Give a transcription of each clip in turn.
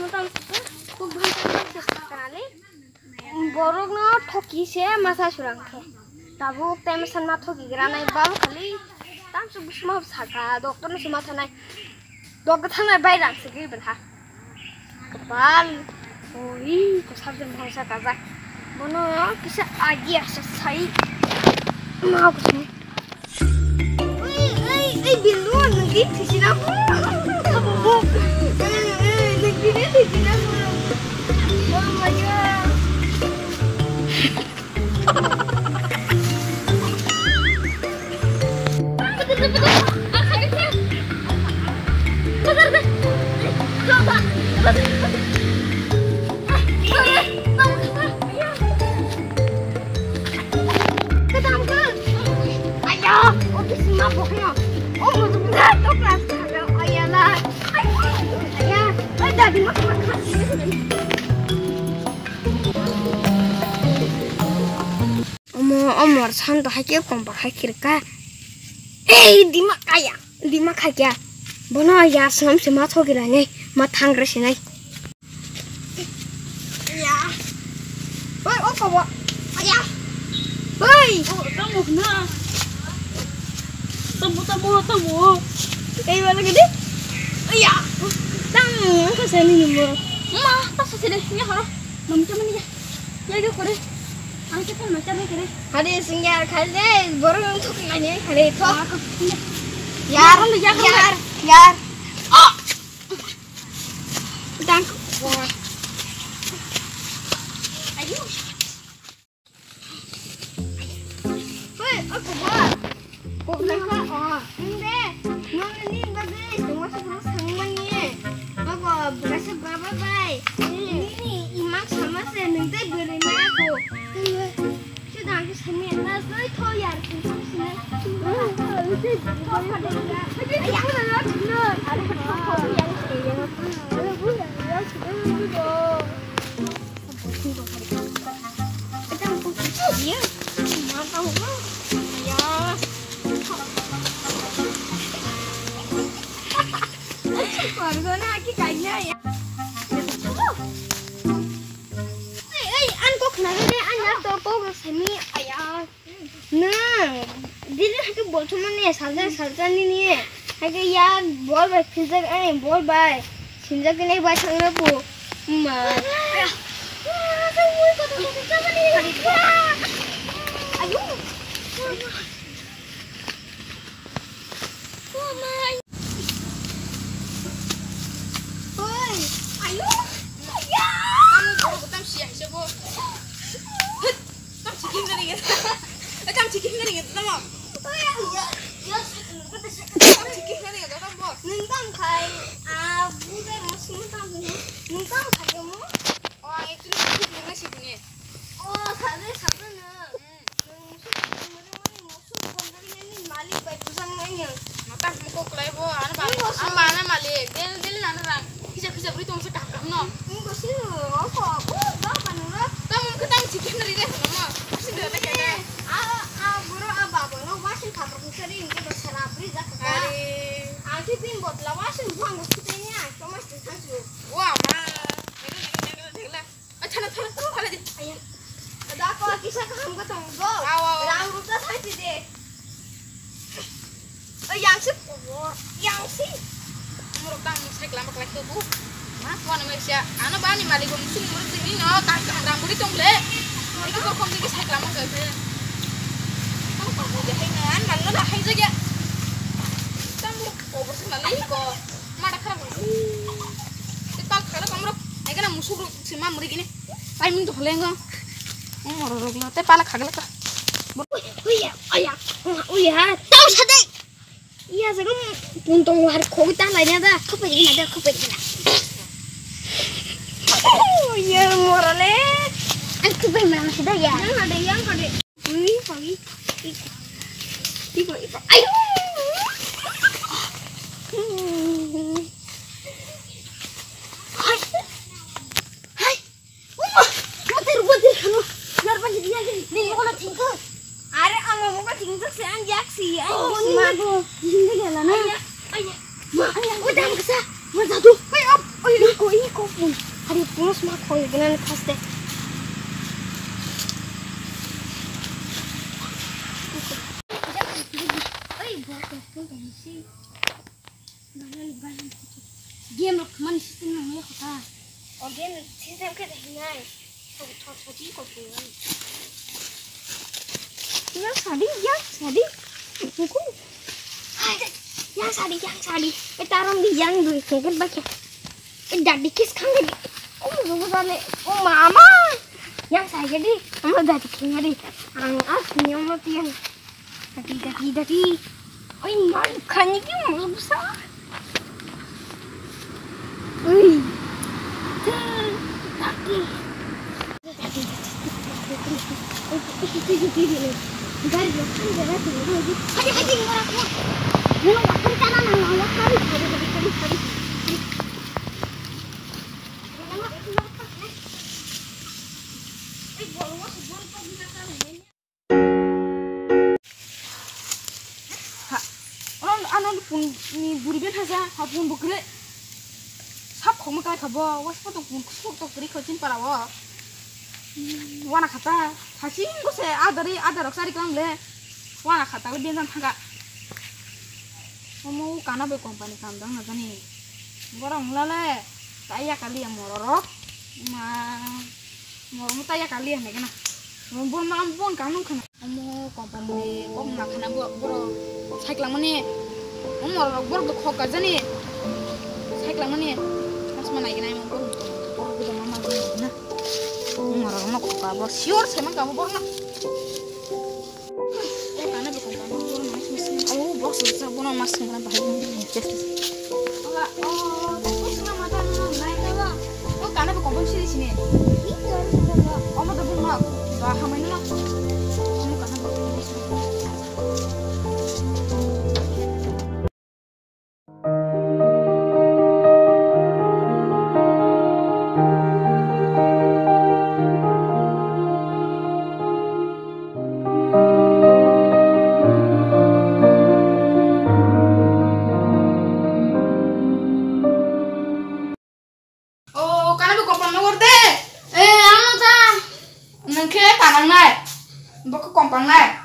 mutang kok bhantan chesta karale borok no thoki se masa surang the tabu tem san ma thoki granai babu khali tam su busma saka doktor no suma thanai doktor thanai bai rang se gi bha kepal oi ko sabjam bhangsa kaza bono kisa agi asa sai ma ko oi bilu ngi tisina ko kamu ngi ni tisina ko oh my god Omor santo hakir kompak hakir ka dimak kaya bono ya sam se ma thogila nei ma thangre se nai ya oi o ko ba ya oi tamu na tamu ei wala gede ya tamu ka se ni mo ma ta se de ya haro mam chama ni ya ge kore ani ke ma chama kare hade singar khale borong thoki ani khale tho यार dank ayo hoi aku buat kok lama inde noni babe semua semuanya aku berasa berapa baik ini imak sama saya nanti berena aku sudah aku semua saya tahu ya बोल तो मने सालजा नहीं है कि यार बोल भाई फिर अरे बोल भाई सिंजा के नहीं बात चल रहा को ayo oi ayo ya kamu betam siang sebo tam cikin kali gitu tam ya cikin kali gitu tam bos nentang kai bukan musim nentang kai kamu oh itu dengan si punya oh sana malik baik pesan mainnya mata muka kelebo ana malik del nana rang kisa beri tu masa kakak no enggak sih apa dah panura tamu ketang cikin dari deh mama masih dah kayak buru no wasin kakak sering ini bersalah beri dah kakak anti pin buat lawasin buang kitanya cuma sesuatu wah lah thana deh ayah ada aku kisah kamu ketemu go rang ruta saja deh yang sih menurut kamu saya kelampak lagi bu mas warna Malaysia anak bani malik musim menurut ini no tak rambut itu boleh itu kok kompleks saya kelampak gak sih kamu kamu jahingan malu lah hai saja kamu over sekali kok mana kerap kita kalau kamu ini kan musuh semua murid ini timing tuh lengo orang lo teh pala kagak lah oh ya tahu sadai iya sekarang puntung luar kopi tak lainnya dah kopi gini oh iya morale aku pengen sudah ya ada yang kade pagi ibu ayo hai butir kamu biar panjang dia nih kalau tinggal अरे अम्मा को tinggal sih anjak sih ayo tinggal lah na ayah udah kesah mana tuh ayo ini kok hari punos mah kau benar khas deh. Game mana sistem namanya kota. Oh game sistem ke deh Thodi kau punya. Yang sadi. Aku. Yang sadi. Tarang di yang dulu kan baca. Jadi kis kangen. Oh bukan oh mama. Yang saya di, mama dari kini di. Ang asli mama tiang. Dati. Oi makannya gimana besar. Ui. Dati. Gari makan jalan dulu. Hadi ngorang aku. Nung makan kanan nang kari. Anak pun ni buriban haja, hapun bukre. Sab kau makan kabo, waspa tu pun kusuk tu beri kacin parawa. Wana kata, hasil gue se ada raksari kelam le. Wana kata lebih jangan tangga. Mau kana be company kandang naga nih. Borong lale, taya kali yang mororok, morong taya kali yang negana. Rombon mampun kanu kana. Mau company, nak kana boro, saya kelam nih. Mororok boro tuh kok aja nih. Saya kelam nih. Mas mana ikan ayam boro udah mama boro nah. Mororok nak kok boro siur sama kamu boro nak. Kana be company boro mas. Oh, bos susah pun mas ngana bahaya just. Terus nama mata naik apa? Oh, karena berkompetisi di sini. Itu sudah. Kamu tuh belum dah hamain lah. Kamu karena berkompetisi. Kompang nai,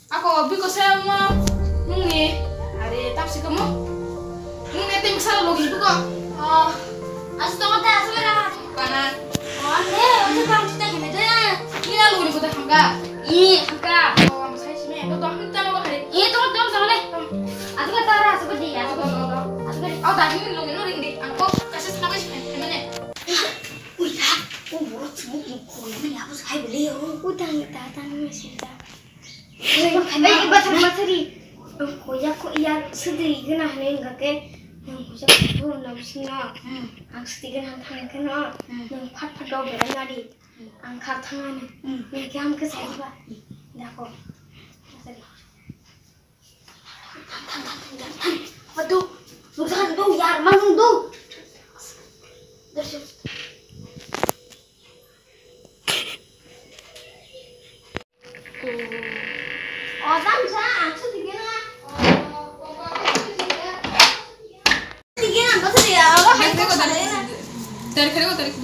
aku biko saya mau nungi, hari tapi kamu nungi tim salah login biko. Oh, asal tahu tak asal berapa? Kanan. Oh, untuk kamu cerita gimana ya? Ini login biko tak hamka. Hamka. Oh, saya sini. Tuh hamka nama hari. Tuh sama deh. Asal kata rasa seperti ya. Asal. Oh, tadi login login deh. Aku kasih nama sih. Gimana? Buruk semua ini apa sih beli udah datang masih dah. Bateri. Kok iya sedih kena nih enggak ke yang bisa tuh nabisnya. Ang sedih kena yang pat do berani angkat tangan. Ini kamu ke saya pak. Dah kok. Waduh, lu jangan tuh ya, manung tuh. Terus oh, tamsa, aku tiga na. Tiga na, apa sih ya? Allah, hari ko tarik.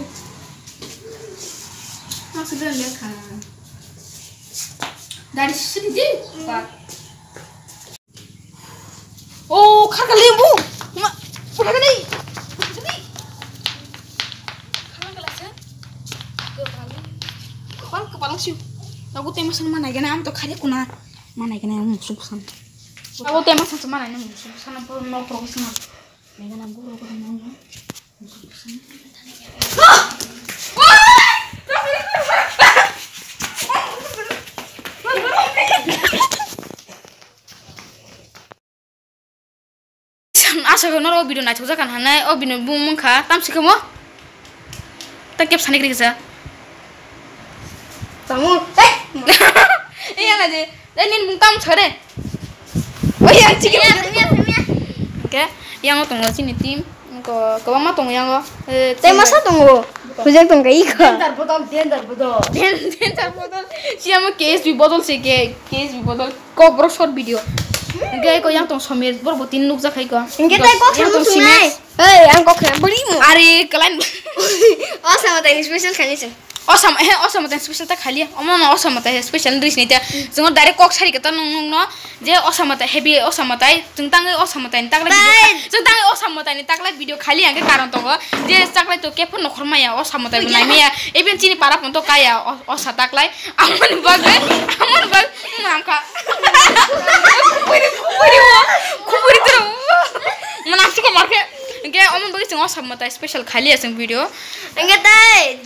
Sudah lihat kan. Dari sedih, Pak. Oh, kakak lembu. Udah kan nih. Sedih. Kamu kelasnya? Kepala sih. Aku tema sama mana gana am to kari kuna mana gana musuh sana. Aku tema sama mana musuh sana por no profesional. Gana buru mau musuh sana. Asa kono ro video na choja kan hanai o binu bung kha tam sikamo. Tak kep sanik risa. Tamu, iya nggak sih? Ini bungtam cere. Oh yang cikin. Oke, yang tunggu sini tim. Kau mama tunggu yang kau. Masa tunggu. Kujang tunggu ika. Tender botol. Siapa case di botol sih case di botol. Kau short video. Gay ko yang tong somir borbotin nuk zakai ko. Ingke tai kok yang tong simai. Hei, ang kok beli mu. Are kalian Oh sama tadi special kan itu. osam mata special ta khali mama osam mata special dress ni ta jong direct kok sari kata nung no je osam mata heavy osam mata jong tang osam mata ni takla jong tang osam mata ni takla video khali ang ke karon to je takla to ke phone nokhor maya osam mata bunai meya even chini para pon to kaya osa takla amon bag mangka kuburi tro manapsi ko marke ke omon bagi jong osam mata special khali aseng video Ingke tai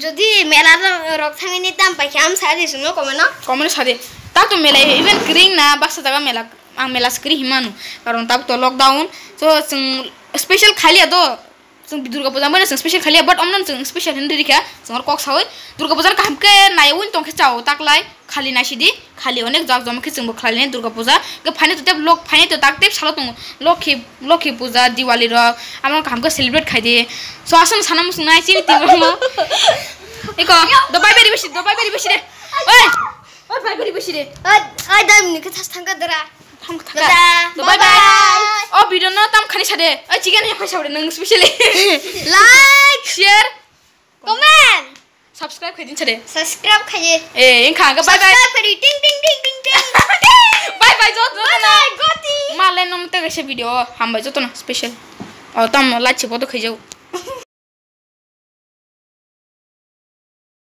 jadi mela rok thangini tam pa kham sari suno comment sade ta to mela even kring na baksa daga mela ang mela skri himanu karon ta to lockdown so special khali ado sung durga puja mana sung special khali but omnan sung special hindi kya sung kok sawi durga puja ka hamke nai win tong khachao taklai khali na sidi khali onek jak jom ke sung khali ne durga puja ke phane to tep lok phane to tak tep salo tong lokhi puja diwali ro amon ka hamke celebrate khai de so asam sanam sung nai chini timo iko do bye bye beshi de oi bye bye beshi de ai dam ni ka thang ka dara do bye bye oh video no tam khani sade oi chicken ya khasa ode nang specially like share comment subscribe khai din sade subscribe khaye eh engkha ga bye bye subscribe kari ting ting ting ting ting bye bye jot na goti malen nom te video hambai jot na special tam la chipo to khai jau